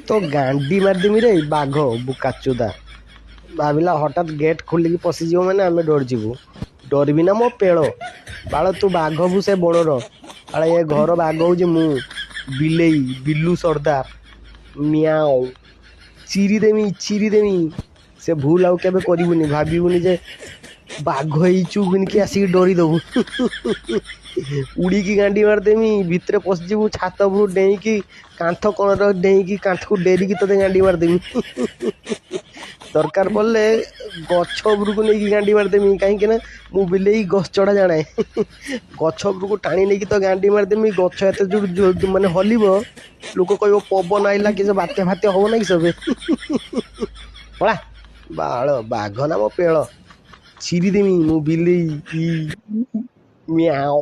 तो गांडी मारदेमी रे बाघ बुकाचुदा भाविला हठात गेट खोलिकी पशिज मैंने आम डरजु डरबी ना मो पेड़ बाल तू बाघ भू से बणर बाल ये घर बाघ हूँ मु बिलेई बिल्लू सरदार मियाओ चिरी देमी से भूल आउ केबे करिबुनी भाबिबुनी जे बाघ ହେଇଛୁ कि आसिक डरी दबु उड़ीकी गांडी मारदेमी भितर पशिजु छात उपरू डेईकी कांथ कणर डेईकी कांथ को डेरिकी तोते गांडी मारदेमी दरकार पड़े गछ उपरको नहीं गांडी मारदेमी कहीं ना मु बिलेई गछ चढ़ा जाने गछ उपरको टाणी नहीं तो गांडी मारदेमी गछ एत जो माने हलिब लोक कह पवन आइला कि बात्या फात्या हम ना कि सब पड़ा बाल बाघ ना मो पेड़ छिरीदेमी मु बिलेई म्याओ